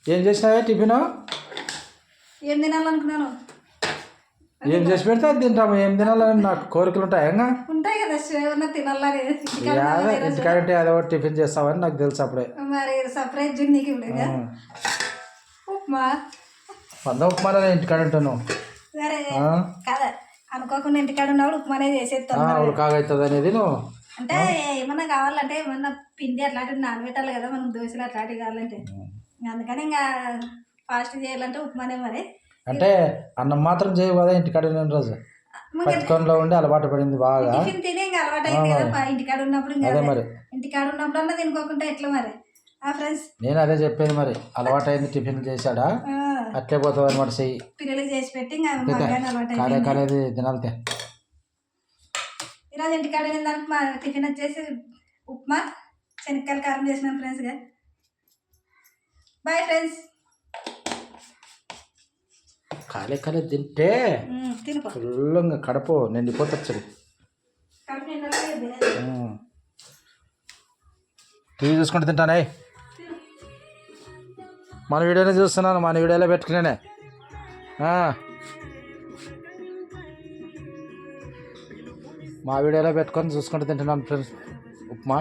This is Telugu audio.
ఏం చేసినావే టిఫిన్? ఏం తినాలనుకున్నాను? ఏం చేసి పెడితే అది తింటాము. ఏం తినాలని నాకు కోరికలు ఉంటాయంగా. ఉంటాయి కదా ఏమన్నా తినాలని. ఇంటికాడంటే అదో టిఫిన్ చేస్తామని నాకు తెలుసు అప్పుడే. మరి సర్ప్రైజ్ నీకు ఉండేదా? ఉప్మా. ఉప్మానే ఇంటికాడ ఉంటాను. సరే కదా, అనుకోకుండా ఇంటికాడ ఉన్నప్పుడు ఉప్మానే చేసేస్తాను. ఉడకాగవుతుంది అనేది నువ్వు అంటే ఏమన్నా కావాలంటే ఏమన్నా పిండి అట్లాంటివి నానబెట్టాలి కదా మనం, దోశలు అట్లాంటివి కావాలంటే. అందుకని ఇంకా ఫాస్ట్ చేయాలంటే ఉప్మానే. మరి అంటే అన్నం మాత్రం చేయవు కదా ఇంటికాడ ఉన్న రోజు. పచ్చకొండలో ఉండి అలవాటు పడింది బాగా. టిఫిన్ తిని ఇంకా అలవాటు అయింది కదా ఇంటికాడ ఉన్నప్పుడు. అదే మరి ఇంటికాడ ఉన్నప్పుడు అన్నా తినుకోకుండా ఎట్లా మరి ఫ్రెండ్స్. నేను అదే చెప్పేది మరి. అలవాటు అయింది టిఫిన్ చేశాడా అట్లే పోతుంది అనమాట. చెయ్యి పిల్లలకి చేసి పెట్టి ఇంకా కాలేదు తినాలితే. ఈరోజు ఇంటికాడ దానికి మా టిఫిన్ వచ్చేసి ఉప్మా శనక్కాయల కారం చేసినాం ఫ్రెండ్స్గా. Bye friends. కాలే తింటే ఫుల్గా కడుపు నిండిపోతుంది. టీవీ చూసుకుంటూ తింటానే. మన వీడియోనే చూస్తున్నాను, మన వీడియోలో పెట్టుకున్నానే. మా వీడియోలో పెట్టుకొని చూసుకుంటూ తింటున్నాను ఫ్రెండ్స్ ఉప్మా.